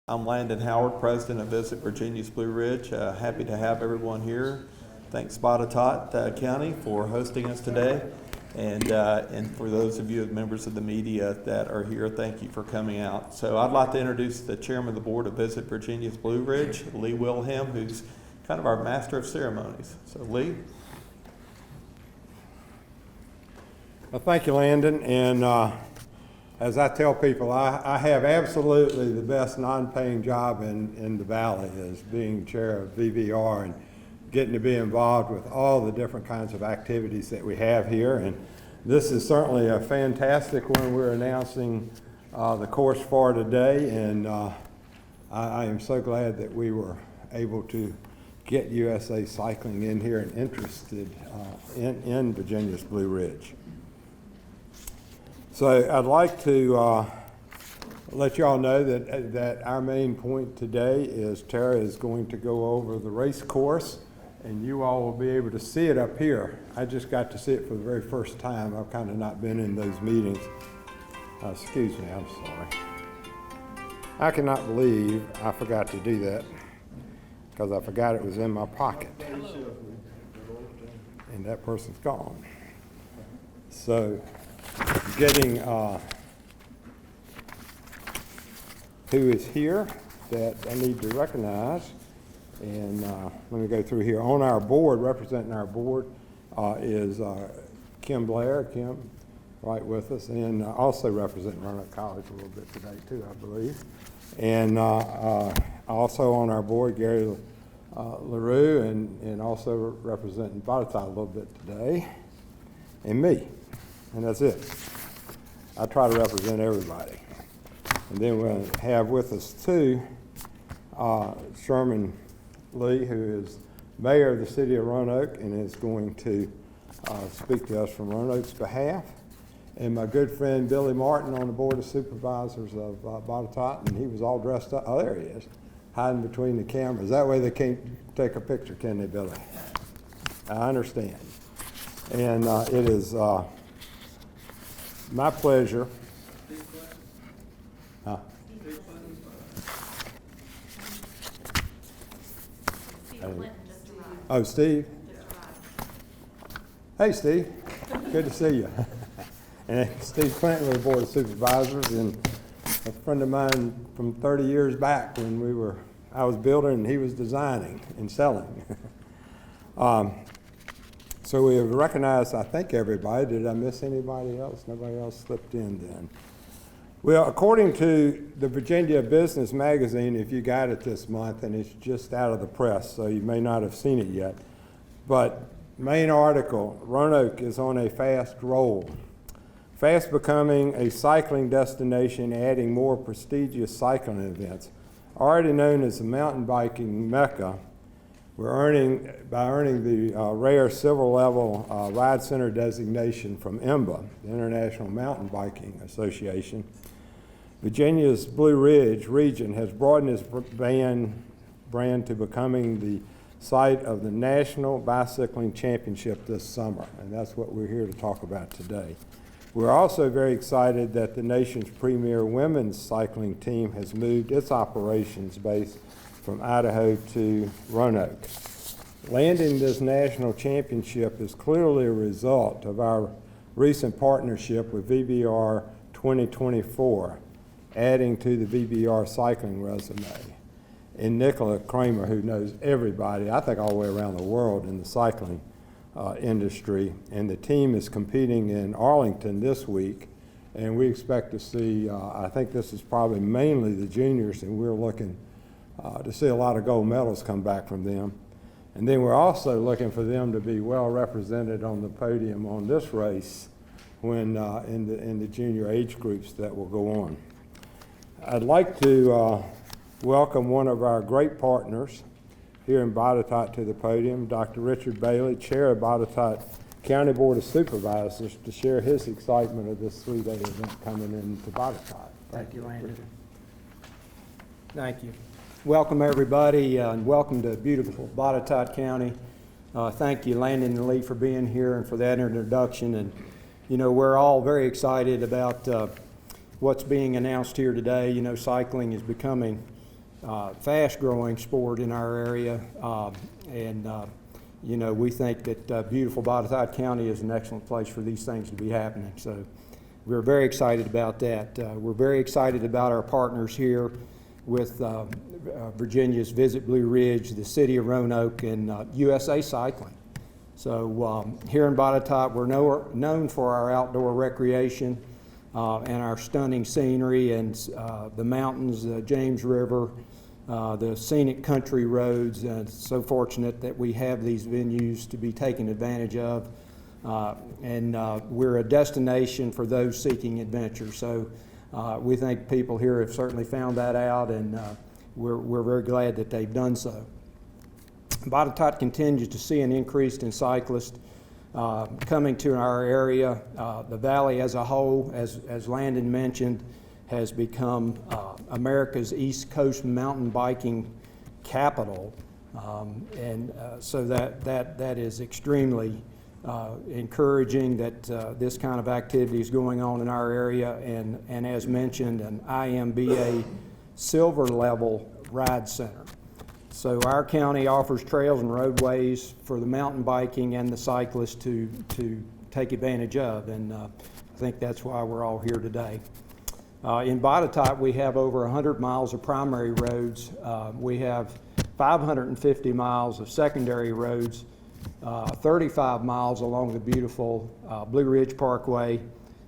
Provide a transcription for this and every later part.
I'm Landon Howard, President of Visit Virginia's Blue Ridge. Happy to have everyone here. Thanks Botetourt County for hosting us today. And for those of you members of the media that are here, thank you for coming out. So I'd like to introduce the Chairman of the Board of Visit Virginia's Blue Ridge, Lee Wilhelm, who's kind of our master of ceremonies. So Lee. Well, thank you, Landon. And as I tell people, I have absolutely the best non-paying job in the Valley is being chair of VVR and getting to be involved with all the different kinds of activities that we have here. And this is certainly a fantastic one we're announcing the course for today. And I am so glad that we were able to get USA Cycling in here and interested in Virginia's Blue Ridge. So I'd like to let you all know that our main point today is Tara is going to go over the race course, and you all will be able to see it up here. I just got to see it for the very first time. I've kind of not been in those meetings. Excuse me, I'm sorry. I cannot believe I forgot to do that because I forgot it was in my pocket. And that person's gone. So getting who is here that I need to recognize, and let me go through here. On our board, representing our board, is Kim Blair. Kim, right with us, and also representing Roanoke College a little bit today too, I believe. And also on our board, Gary LaRue, and also representing Botetourt a little bit today, and me. And that's it. I try to represent everybody. And then we'll have with us too Sherman Lee, who is mayor of the city of Roanoke and is going to speak to us from Roanoke's behalf. And my good friend Billy Martin on the board of supervisors of Botetourt, and he was all dressed up. Oh, there he is, hiding between the cameras. That way they can't take a picture, can they, Billy? I understand. And it is my pleasure. Oh, Steve. Hey, Steve. Good to see you. And Steve Clinton with the Board of Supervisors, and a friend of mine from 30 years back when I was building and he was designing and selling. So we have recognized, I think, everybody. Did I miss anybody else? Nobody else slipped in then. Well, according to the Virginia Business Magazine, if you got it this month, and it's just out of the press, so you may not have seen it yet, but main article, Roanoke is on a fast roll. Fast becoming a cycling destination, adding more prestigious cycling events. Already known as the mountain biking mecca, we're earning the rare silver level Ride Center designation from IMBA, the International Mountain Biking Association. Virginia's Blue Ridge region has broadened its brand to becoming the site of the National Bicycling Championship this summer, and that's what we're here to talk about today. We're also very excited that the nation's premier women's cycling team has moved its operations base from Idaho to Roanoke. Landing this national championship is clearly a result of our recent partnership with VBR 2024, adding to the VBR cycling resume. And Nicola Kramer, who knows everybody, I think all the way around the world in the cycling industry, and the team is competing in Arlington this week, and we expect to see, I think this is probably mainly the juniors, and we're looking to see a lot of gold medals come back from them. And then we're also looking for them to be well represented on the podium on this race when in the junior age groups that will go on. I'd like to welcome one of our great partners here in Botetourt to the podium, Dr. Richard Bailey, Chair of Botetourt County Board of Supervisors, to share his excitement of this three-day event coming into Botetourt. Thank you, Landon. Thank you. Welcome, everybody, and welcome to beautiful Botetourt County. Thank you, Landon and Lee, for being here and for that introduction. And, you know, we're all very excited about what's being announced here today. You know, cycling is becoming fast-growing sport in our area. You know, we think that beautiful Botetourt County is an excellent place for these things to be happening. So we're very excited about that. We're very excited about our partners here with Virginia's Visit Blue Ridge, the City of Roanoke, and USA Cycling. So here in Botetourt, we're known for our outdoor recreation and our stunning scenery and the mountains, the James River, the scenic country roads, and so fortunate that we have these venues to be taken advantage of. We're a destination for those seeking adventure. So we think people here have certainly found that out, and we're very glad that they've done so. Botetourt continues to see an increase in cyclists coming to our area. The valley as a whole, as Landon mentioned, has become America's East Coast mountain biking capital, so that is extremely encouraging that this kind of activity is going on in our area, and as mentioned, an IMBA silver level ride center. So our county offers trails and roadways for the mountain biking and the cyclists to take advantage of, and I think that's why we're all here today. In Botetourt, we have over 100 miles of primary roads. We have 550 miles of secondary roads, 35 miles along the beautiful Blue Ridge Parkway,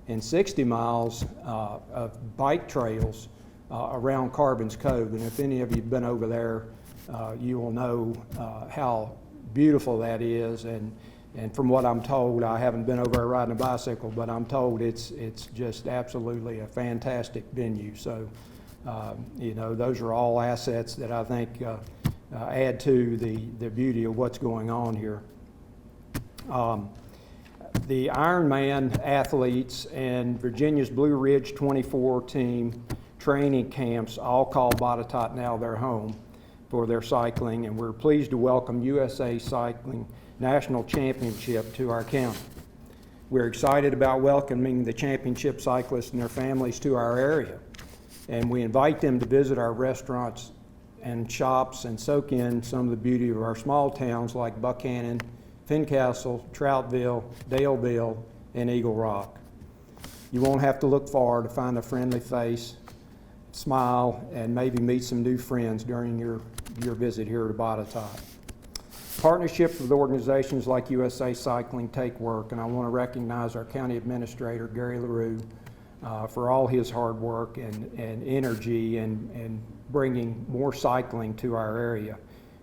and 60 miles of bike trails around Carbons Cove. And if any of you have been over there, you will know how beautiful that is. And from what I'm told, I haven't been over there riding a bicycle, but I'm told it's just absolutely a fantastic venue. So, you know, those are all assets that I think add to the beauty of what's going on here. The Ironman athletes and Virginia's Blue Ridge 24 team training camps all call Botetourt now their home for their cycling, and we're pleased to welcome USA Cycling National Championship to our county. We're excited about welcoming the championship cyclists and their families to our area, and we invite them to visit our restaurants and shops and soak in some of the beauty of our small towns like Buchanan, Fincastle, Troutville, Daleville, and Eagle Rock. You won't have to look far to find a friendly face, smile, and maybe meet some new friends during your visit here to Botetourt. Partnerships with organizations like USA Cycling take work, and I want to recognize our County Administrator, Gary LaRue, for all his hard work and energy and bringing more cycling to our area.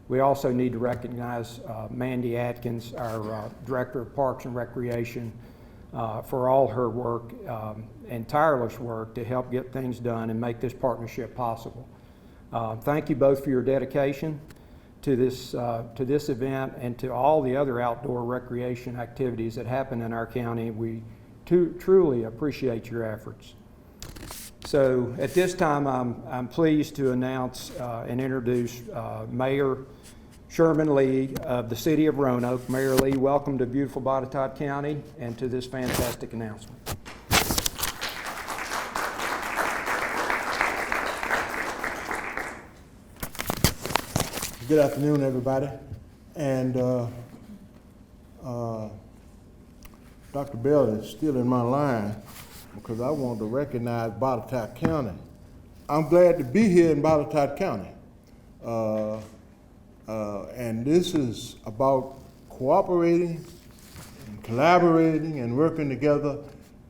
We also need to recognize Mandy Atkins, our Director of Parks and Recreation, for all her work and tireless work to help get things done and make this partnership possible. Thank you both for your dedication to this event and to all the other outdoor recreation activities that happen in our county. We truly appreciate your efforts. So at this time, I'm pleased to announce and introduce Mayor Sherman Lee of the City of Roanoke. Mayor Lee, welcome to beautiful Botetourt County and to this fantastic announcement. Good afternoon, everybody. And Dr. Bell is still in my line because I want to recognize Botetourt County. I'm glad to be here in Botetourt County. And this is about cooperating and collaborating and working together.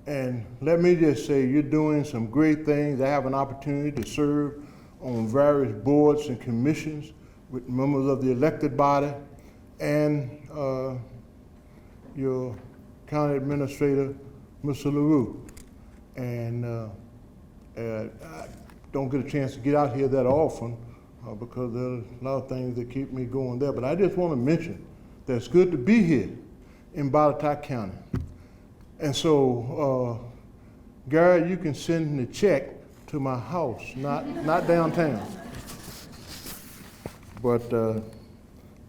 And let me just say, you're doing some great things. I have an opportunity to serve on various boards and commissions with members of the elected body and your county administrator, Mr. LaRue. And I don't get a chance to get out here that often because there's a lot of things that keep me going there. But I just want to mention that it's good to be here in Botetourt County. And so, Gary, you can send the check to my house, not downtown. But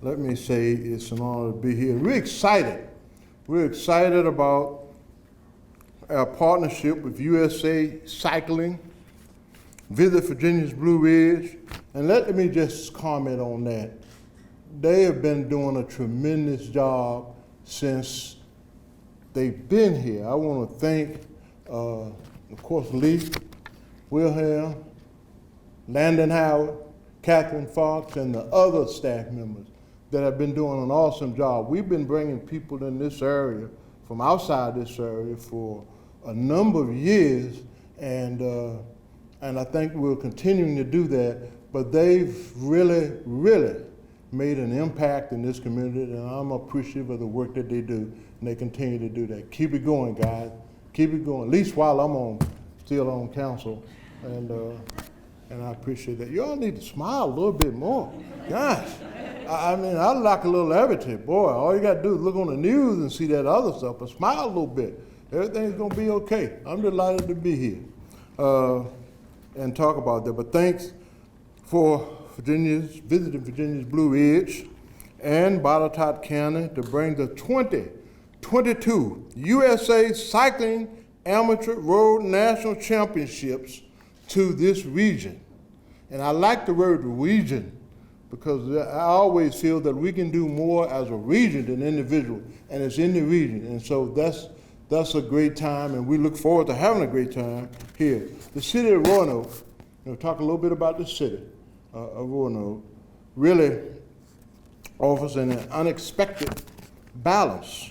let me say it's an honor to be here. We're excited. We're excited about our partnership with USA Cycling, Visit Virginia's Blue Ridge, And let me just comment on that. They have been doing a tremendous job since they've been here. I want to thank, of course, Lee, Wilhelm, Landon Howard, Catherine Fox, and the other staff members that have been doing an awesome job. We've been bringing people in this area from outside this area for a number of years, and I think we're continuing to do that, but they've really, really made an impact in this community, and I'm appreciative of the work that they do, and they continue to do that. Keep it going, guys. Keep it going, at least while I'm still on council, and I appreciate that. Y'all need to smile a little bit more. Gosh, I mean, I like a little levity. Boy, all you got to do is look on the news and see that other stuff, but smile a little bit. Everything's going to be okay. I'm delighted to be here and talk about that. But thanks for visiting Virginia's Blue Ridge and Botetourt County to bring the 2022 USA Cycling Amateur Road National Championships to this region. And I like the word region because I always feel that we can do more as a region than individual, and it's in the region. And so that's a great time, and we look forward to having a great time here. The city of Roanoke, talk a little bit about the city of Roanoke, really offers an unexpected balance,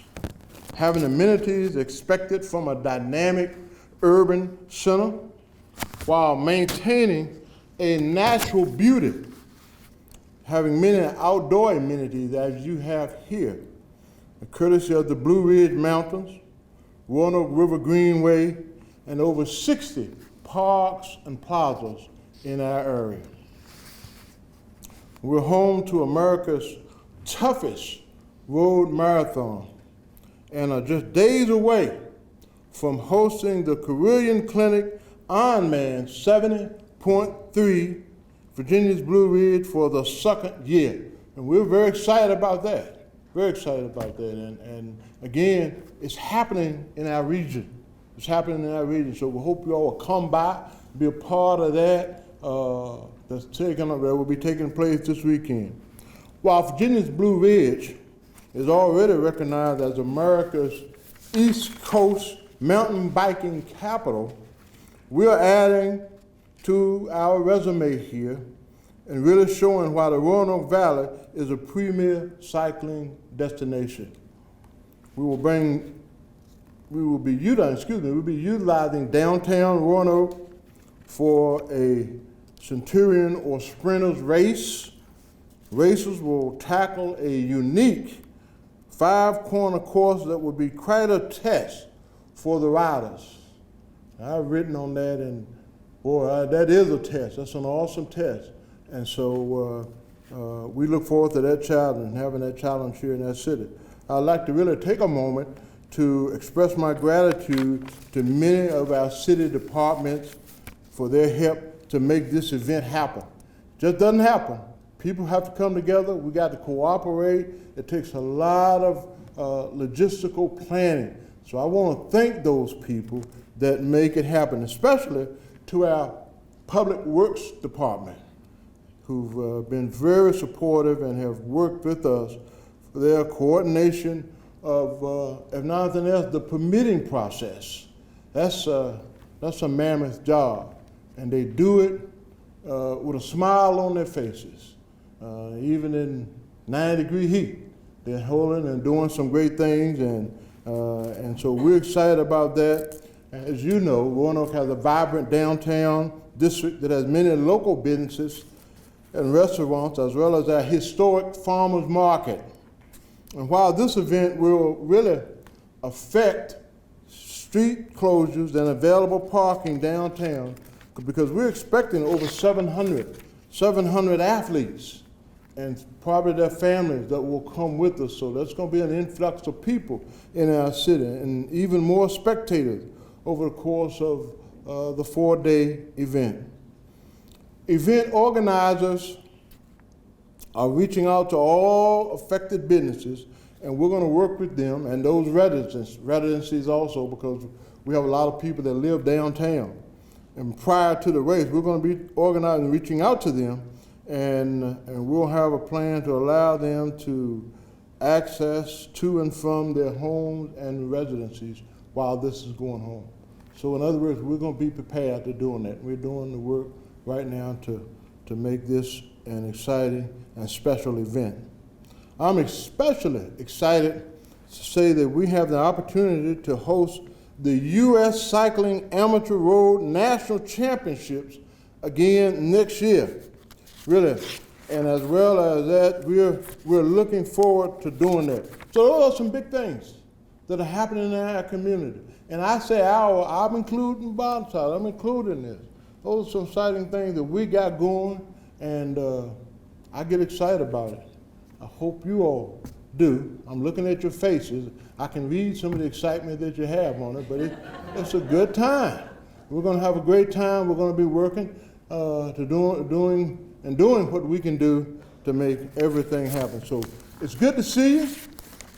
having amenities expected from a dynamic urban center while maintaining a natural beauty, having many outdoor amenities as you have here, courtesy of the Blue Ridge Mountains, Roanoke River Greenway, and over 60 parks and plazas in our area. We're home to America's toughest road marathon and are just days away from hosting the Criterium Clinic Ironman 70.3 Virginia's Blue Ridge for the second year. And we're very excited about that. Very excited about that. And again, it's happening in our region. It's happening in our region. So we hope you all will come by, be a part of that. That will be taking place this weekend. While Virginia's Blue Ridge is already recognized as America's East Coast mountain biking capital, we're adding to our resume here and really showing why the Roanoke Valley is a premier cycling destination. We'll be utilizing downtown Roanoke for a Centurion or Sprinters race. Racers will tackle a unique 5-corner course that will be quite a test for the riders. I've written on that, and boy, that is a test. That's an awesome test. And so we look forward to that challenge and having that challenge here in that city. I'd like to really take a moment to express my gratitude to many of our city departments for their help to make this event happen. It just doesn't happen. People have to come together. We got to cooperate. It takes a lot of logistical planning. So I want to thank those people that make it happen, especially to our Public Works Department, who've been very supportive and have worked with us for their coordination of, if nothing else, the permitting process. That's a mammoth job, and they do it with a smile on their faces, even in 90-degree heat. They're holding and doing some great things, and so we're excited about that. As you know, Roanoke has a vibrant downtown district that has many local businesses and restaurants, as well as our historic farmers market. And while this event will really affect street closures and available parking downtown, because we're expecting over 700 athletes and probably their families that will come with us. So there's going to be an influx of people in our city and even more spectators over the course of the 4-day event. Event organizers are reaching out to all affected businesses, and we're going to work with them and those residencies also, because we have a lot of people that live downtown. And prior to the race, we're going to be organizing, reaching out to them and we'll have a plan to allow them to access to and from their homes and residencies while this is going on. So in other words, we're going to be prepared to doing that. We're doing the work right now to make this an exciting and special event. I'm especially excited to say that we have the opportunity to host the U.S. Cycling Amateur Road National Championships again next year. Really. And as well as that, we're looking forward to doing that. So those are some big things that are happening in our community. And I say I'm including Botetourt, I'm including this. Those are some exciting things that we got going, and I get excited about it. I hope you all do. I'm looking at your faces. I can read some of the excitement that you have on it, but it's a good time. We're going to have a great time. We're going to be working doing what we can do to make everything happen. So it's good to see you.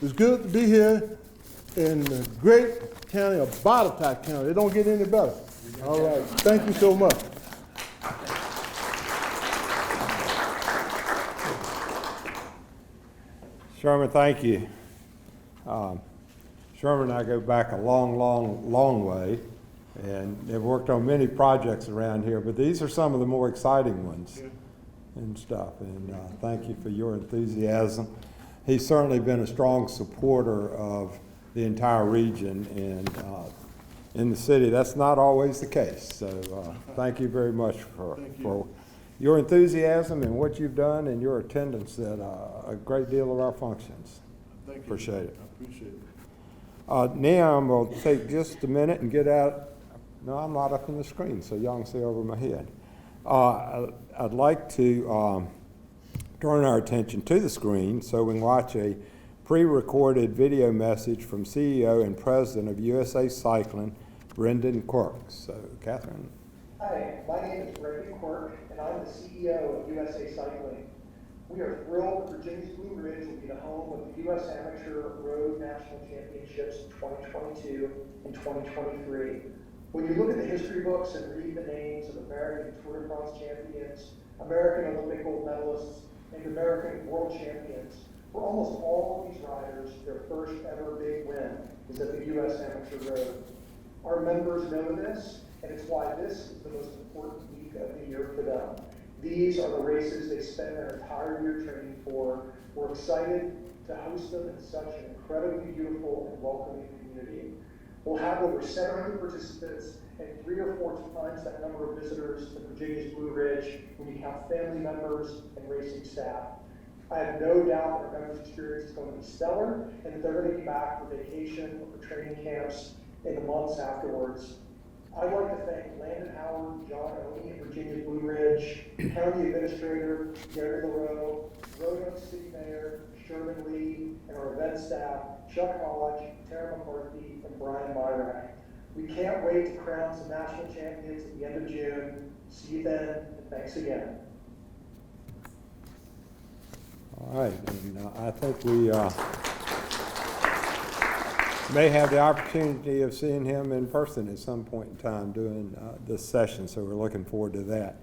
It's good to be here in the great county of Botetourt County. It don't get any better. All right. Thank you so much. Sherman, thank you. Sherman and I go back a long way, and have worked on many projects around here, but these are some of the more exciting ones and stuff. And thank you for your enthusiasm. He's certainly been a strong supporter of the entire region, and in the city, that's not always the case. So thank you very much for your enthusiasm and what you've done and your attendance at a great deal of our functions. Thank you. Appreciate it. I appreciate it. Now I'm going to take just a minute and get out. No, I'm not up on the screen, so y'all can see over my head. I'd like to turn our attention to the screen so we can watch a pre-recorded video message from CEO and President of USA Cycling, Brendan Quirk. So, Catherine. Hi, my name is Brendan Quirk, and I'm the CEO of USA Cycling. We are thrilled that Virginia's Blue Ridge will be the home of the U.S. Amateur Road National Championships in 2022 and 2023. When you look at the history books and read the names of American Tour de France champions, American Olympic gold medalists, and American world champions, for almost all of these riders, their first ever big win is at the U.S. Amateur Road. Our members know this, and it's why this is the most important week of the year for them. These are the races they spend their entire year training for. We're excited to host them in such an incredibly beautiful and welcoming community. We'll have over 700 participants and 3 or 4 times that number of visitors to Virginia's Blue Ridge when you count family members and racing staff. I have no doubt our members' experience is going to be stellar, and that they're going to be back for vacation or for training camps in the months afterwards. I'd like to thank Landon Howard, John Oney at Virginia's Blue Ridge, County Administrator Gary LaRoe, Roanoke City Mayor Sherman Lee, and our event staff Chuck Hodge, Tara McCarthy, and Brian Myrak. We can't wait to crown some national champions at the end of June. See you then, and thanks again. All right, and I think we may have the opportunity of seeing him in person at some point in time during this session, so we're looking forward to that.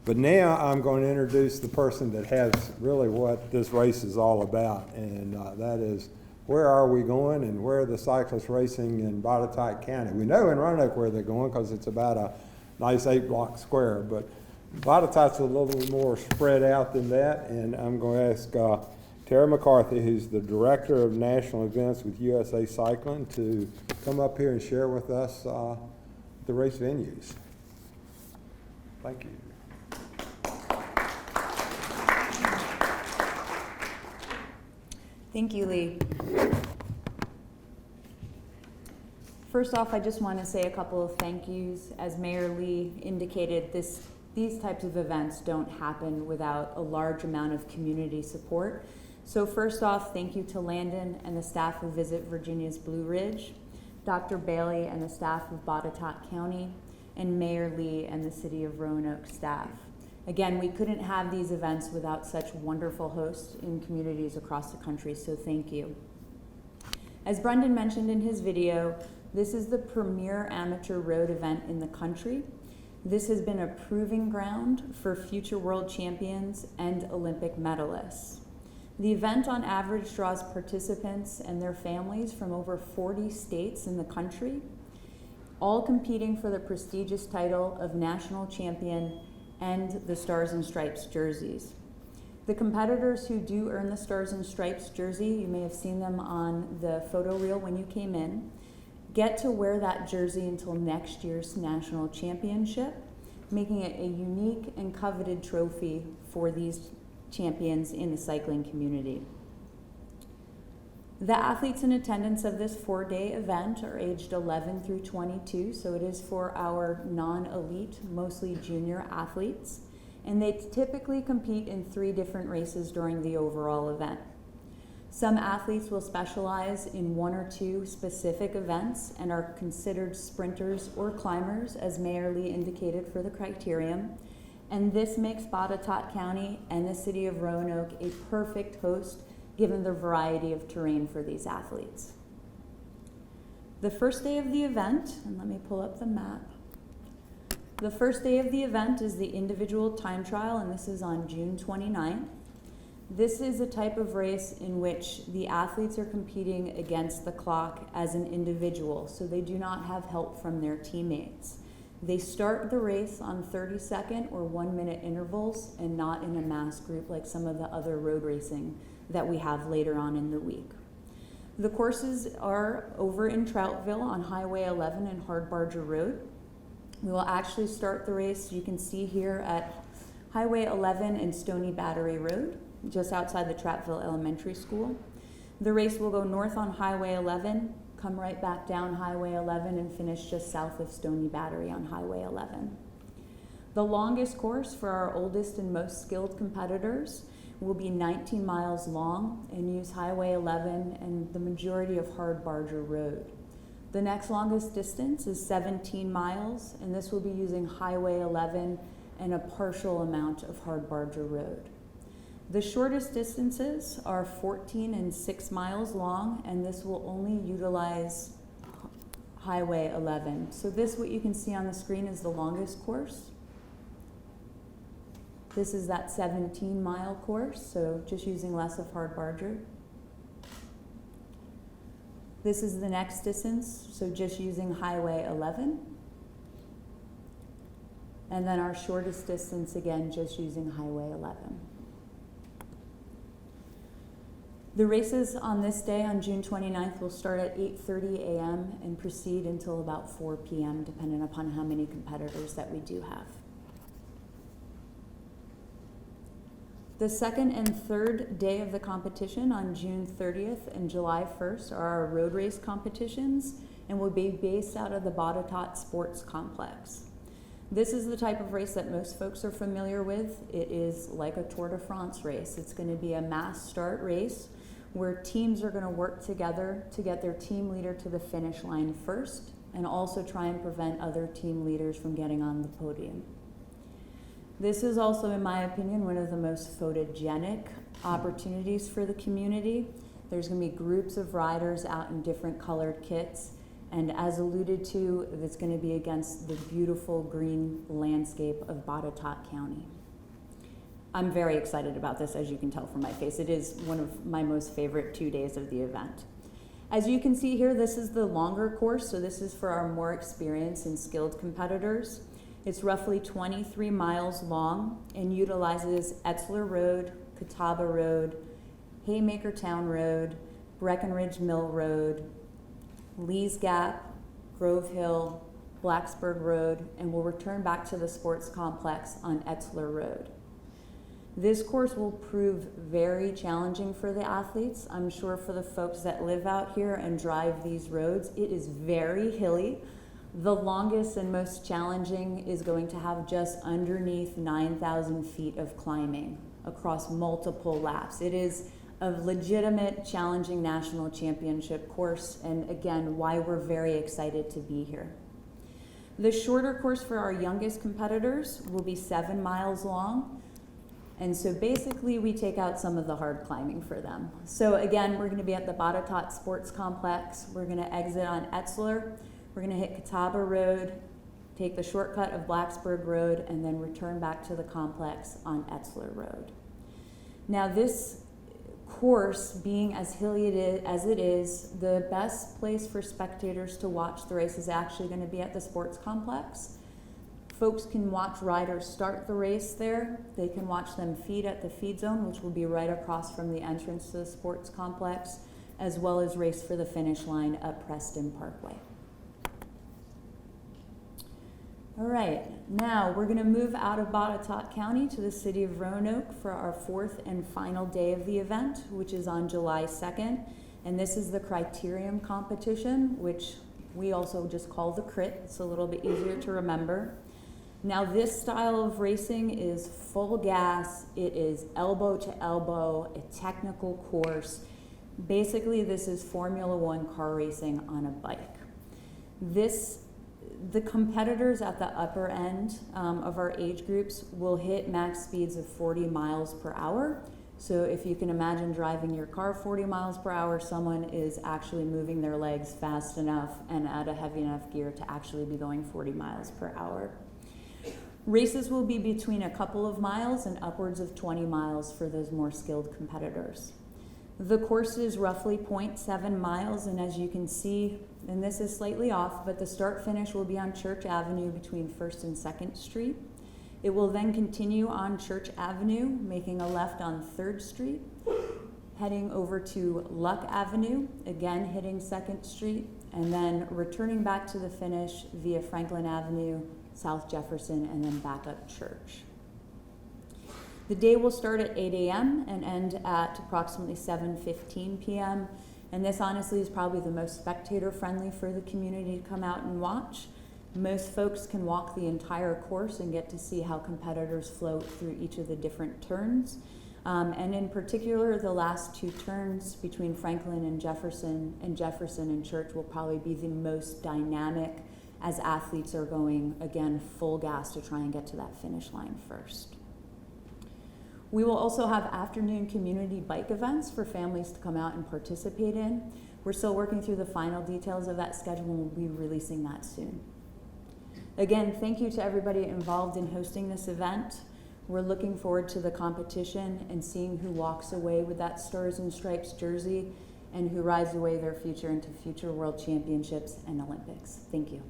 But now I'm going to introduce the person that has really what this race is all about, and that is where are we going and where are the cyclists racing in Botetourt County. We know in Roanoke where they're going because it's about a nice 8-block square, but Botetourt's a little more spread out than that, and I'm going to ask Tara McCarthy, who's the Director of National Events with USA Cycling, to come up here and share with us the race venues. Thank you. Thank you, Lee. First off, I just want to say a couple of thank yous. As Mayor Lee indicated, these types of events don't happen without a large amount of community support. So first off, thank you to Landon and the staff of Visit Virginia's Blue Ridge, Dr. Bailey and the staff of Botetourt County, and Mayor Lee and the City of Roanoke staff. Again, we couldn't have these events without such wonderful hosts in communities across the country, so thank you. As Brendan mentioned in his video, this is the premier amateur road event in the country. This has been a proving ground for future world champions and Olympic medalists. The event on average draws participants and their families from over 40 states in the country, all competing for the prestigious title of national champion and the Stars and Stripes jerseys. The competitors who do earn the Stars and Stripes jersey, you may have seen them on the photo reel when you came in, get to wear that jersey until next year's national championship, making it a unique and coveted trophy for these champions in the cycling community. The athletes in attendance of this 4-day event are aged 11 through 22, so it is for our non-elite, mostly junior athletes, and they typically compete in 3 different races during the overall event. Some athletes will specialize in 1 or 2 specific events and are considered sprinters or climbers, as Mayor Lee indicated for the Criterium, and this makes Botetourt County and the city of Roanoke a perfect host given the variety of terrain for these athletes. The first day of the event, and let me pull up the map. The first day of the event is the individual time trial, and this is on June 29th. This is a type of race in which the athletes are competing against the clock as an individual, so they do not have help from their teammates. They start the race on 30-second or 1-minute intervals and not in a mass group like some of the other road racing that we have later on in the week. The courses are over in Troutville on Highway 11 and Hard Barger Road. We will actually start the race, you can see here, at Highway 11 and Stony Battery Road, just outside the Troutville Elementary School. The race will go north on Highway 11, come right back down Highway 11 and finish just south of Stony Battery on Highway 11. The longest course for our oldest and most skilled competitors will be 19 miles long and use Highway 11 and the majority of Hard Barger Road. The next longest distance is 17 miles, and this will be using Highway 11 and a partial amount of Hard Barger Road. The shortest distances are 14 and 6 miles long, and this will only utilize Highway 11. So this, what you can see on the screen, is the longest course. This is that 17-mile course, so just using less of Hard Barger. This is the next distance, so just using Highway 11. And then our shortest distance, again, just using Highway 11. The races on this day, on June 29th, will start at 8:30 a.m. and proceed until about 4 p.m., depending upon how many competitors that we do have. The second and third day of the competition on June 30th and July 1st are our road race competitions and will be based out of the Botetourt Sports Complex. This is the type of race that most folks are familiar with. It is like a Tour de France race. It's going to be a mass start race where teams are going to work together to get their team leader to the finish line first and also try and prevent other team leaders from getting on the podium. This is also, in my opinion, one of the most photogenic opportunities for the community. There's going to be groups of riders out in different colored kits, and as alluded to, it's going to be against the beautiful green landscape of Botetourt County. I'm very excited about this, as you can tell from my face. It is one of my most favorite 2 days of the event. As you can see here, this is the longer course, so this is for our more experienced and skilled competitors. It's roughly 23 miles long and utilizes Etzler Road, Catawba Road, Haymaker Town Road, Breckenridge Mill Road, Lee's Gap, Grove Hill, Blacksburg Road, and will return back to the sports complex on Etzler Road. This course will prove very challenging for the athletes. I'm sure for the folks that live out here and drive these roads, it is very hilly. The longest and most challenging is going to have just underneath 9,000 feet of climbing across multiple laps. It is a legitimate, challenging national championship course, and again, why we're very excited to be here. The shorter course for our youngest competitors will be 7 miles long. And so basically we take out some of the hard climbing for them. So again, we're going to be at the Botetourt Sports Complex. We're going to exit on Etzler. We're going to hit Catawba Road, take the shortcut of Blacksburg Road, and then return back to the complex on Etzler Road. Now this course, being as hilly as it is, the best place for spectators to watch the race is actually going to be at the sports complex. Folks can watch riders start the race there. They can watch them feed at the feed zone, which will be right across from the entrance to the sports complex, as well as race for the finish line at Preston Parkway. All right, now we're going to move out of Botetourt County to the city of Roanoke for our fourth and final day of the event, which is on July 2nd. And this is the Criterium Competition, which we also just call the Crit. It's a little bit easier to remember. Now this style of racing is full gas. It is elbow to elbow, a technical course. Basically, this is Formula One car racing on a bike. The competitors at the upper end of our age groups will hit max speeds of 40 miles per hour. So if you can imagine driving your car 40 miles per hour, someone is actually moving their legs fast enough and at a heavy enough gear to actually be going 40 miles per hour. Races will be between a couple of miles and upwards of 20 miles for those more skilled competitors. The course is roughly 0.7 miles, and as you can see, and this is slightly off, but the start finish will be on Church Avenue between 1st and 2nd Street. It will then continue on Church Avenue, making a left on 3rd Street, heading over to Luck Avenue, again hitting 2nd Street, and then returning back to the finish via Franklin Avenue, South Jefferson, and then back up Church. The day will start at 8 a.m. and end at approximately 7:15 p.m. And this honestly is probably the most spectator friendly for the community to come out and watch. Most folks can walk the entire course and get to see how competitors float through each of the different turns. And in particular, the last two turns between Franklin and Jefferson and Church will probably be the most dynamic as athletes are going, again, full gas to try and get to that finish line first. We will also have afternoon community bike events for families to come out and participate in. We're still working through the final details of that schedule, and we'll be releasing that soon. Again, thank you to everybody involved in hosting this event. We're looking forward to the competition and seeing who walks away with that Stars and Stripes jersey and who rides away their future into future World Championships and Olympics. Thank you.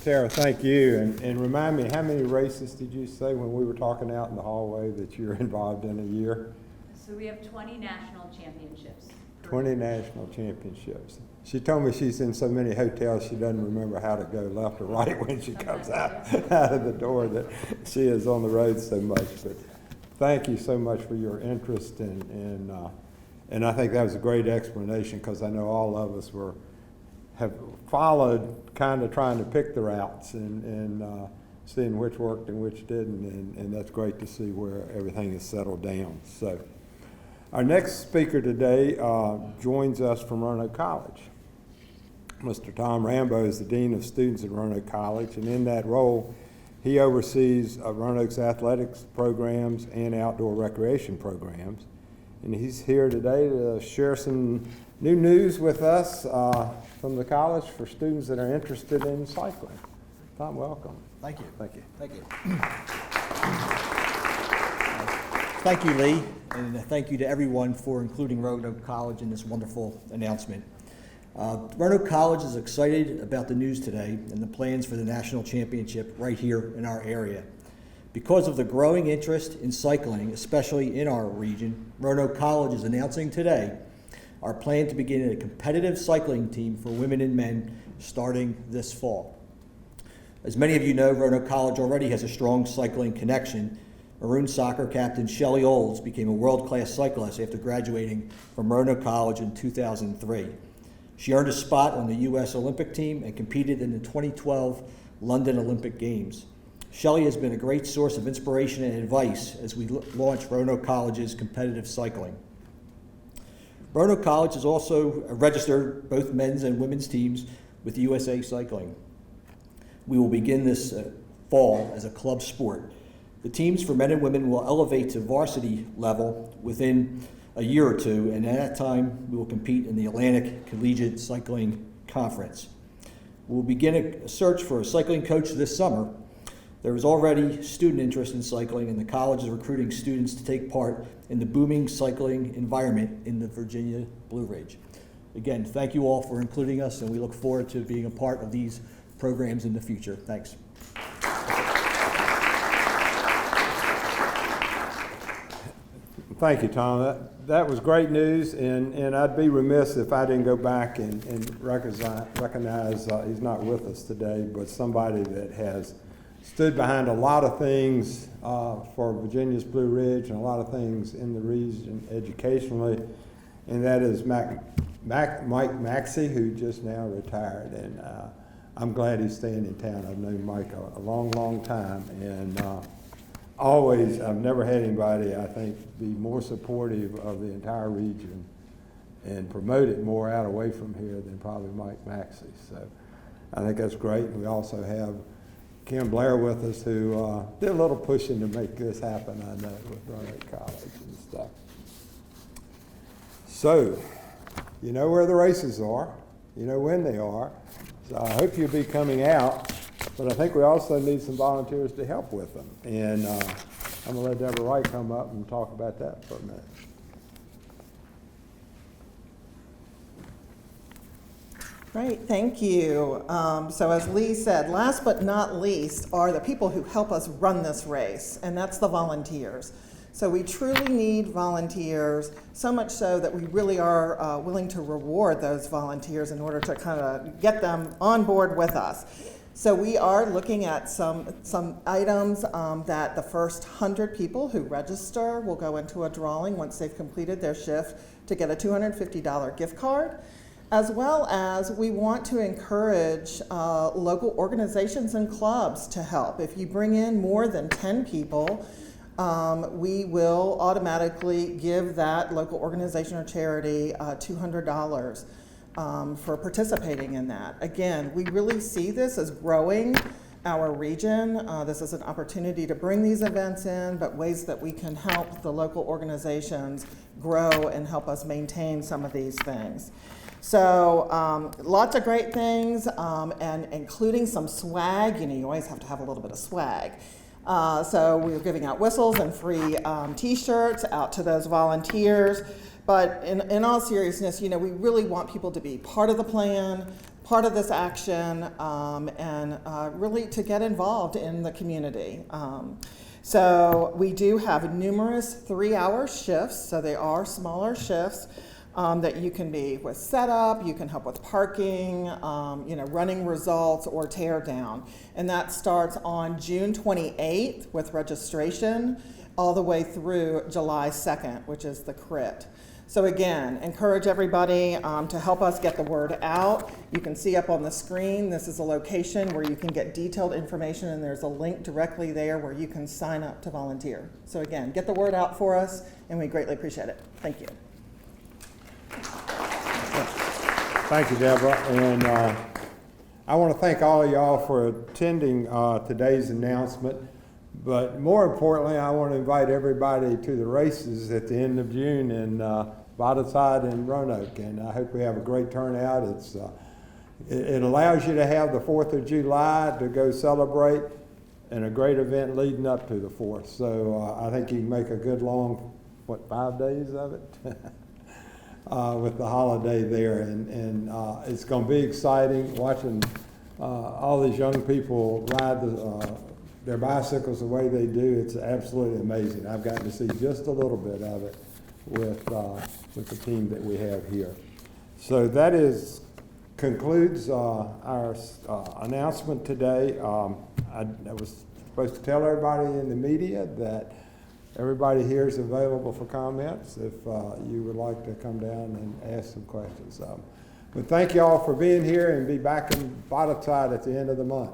Tara, thank you. And remind me, how many races did you say when we were talking out in the hallway that you're involved in a year? So we have 20 national championships. 20 national championships. She told me she's in so many hotels she doesn't remember how to go left or right when she comes out of the door, that she is on the road so much. But thank you so much for your interest, and I think that was a great explanation, because I know all of us have followed, kind of trying to pick the routes and seeing which worked and which didn't, and that's great to see where everything is settled down. So our next speaker today joins us from Roanoke College. Mr. Tom Rambo is the Dean of Students at Roanoke College, and in that role, he oversees Roanoke's athletics programs and outdoor recreation programs. And he's here today to share some new news with us from the college for students that are interested in cycling. Tom, welcome. Thank you. Thank you. Thank you. Thank you, Lee, and thank you to everyone for including Roanoke College in this wonderful announcement. Roanoke College is excited about the news today and the plans for the national championship right here in our area. Because of the growing interest in cycling, especially in our region, Roanoke College is announcing today our plan to begin a competitive cycling team for women and men starting this fall. As many of you know, Roanoke College already has a strong cycling connection. Maroon soccer captain Shelley Olds became a world-class cyclist after graduating from Roanoke College in 2003. She earned a spot on the U.S. Olympic team and competed in the 2012 London Olympic Games. Shelley has been a great source of inspiration and advice as we launch Roanoke College's competitive cycling. Roanoke College has also registered both men's and women's teams with USA Cycling. We will begin this fall as a club sport. The teams for men and women will elevate to varsity level within a year or two, and at that time, we will compete in the Atlantic Collegiate Cycling Conference. We'll begin a search for a cycling coach this summer. There is already student interest in cycling, and the college is recruiting students to take part in the booming cycling environment in the Virginia Blue Ridge. Again, thank you all for including us, and we look forward to being a part of these programs in the future. Thanks. Thank you, Tom. That was great news, and I'd be remiss if I didn't go back and recognize he's not with us today, but somebody that has stood behind a lot of things for Virginia's Blue Ridge and a lot of things in the region educationally, and that is Mike Maxey, who just now retired, and I'm glad he's staying in town. I've known Mike a long, long time, and I've never had anybody, I think, be more supportive of the entire region and promote it more out away from here than probably Mike Maxey. So I think that's great. And we also have Kim Blair with us, who did a little pushing to make this happen, I know, with Roanoke College and stuff. So, you know where the races are. You know when they are. So I hope you'll be coming out. But I think we also need some volunteers to help with them. And I'm going to let Deborah Wright come up and talk about that for a minute. Great, thank you. So as Lee said, last but not least are the people who help us run this race, and that's the volunteers. So we truly need volunteers, so much so that we really are willing to reward those volunteers in order to kind of get them on board with us. So we are looking at some items that the first 100 people who register will go into a drawing once they've completed their shift to get a $250 gift card, as well as we want to encourage local organizations and clubs to help. If you bring in more than 10 people, we will automatically give that local organization or charity $200. For participating in that. Again, we really see this as growing our region. This is an opportunity to bring these events in, but ways that we can help the local organizations grow and help us maintain some of these things. So lots of great things, and including some swag. You know, you always have to have a little bit of swag. So we're giving out whistles and free t-shirts out to those volunteers. But in all seriousness, you know, we really want people to be part of the plan, part of this action, and really to get involved in the community. So we do have numerous 3-hour shifts, so they are smaller shifts that you can be with setup, you can help with parking, you know, running results or tear down. And that starts on June 28th with registration all the way through July 2nd, which is the crit. So again, encourage everybody to help us get the word out. You can see up on the screen, this is a location where you can get detailed information, and there's a link directly there where you can sign up to volunteer. So again, get the word out for us, and we greatly appreciate it. Thank you. Thank you, Deborah. And I want to thank all of y'all for attending today's announcement. But more importantly, I want to invite everybody to the races at the end of June in Bottleside and Roanoke, and I hope we have a great turnout. It allows you to have the 4th of July to go celebrate, and a great event leading up to the 4th. So I think you can make a good long, 5 days of it with the holiday there, and it's going to be exciting watching all these young people ride their bicycles the way they do. It's absolutely amazing. I've gotten to see just a little bit of it with the team that we have here. So that concludes our announcement today. I was supposed to tell everybody in the media that everybody here is available for comments if you would like to come down and ask some questions. But thank you all for being here, and be back in Bottleside at the end of the month.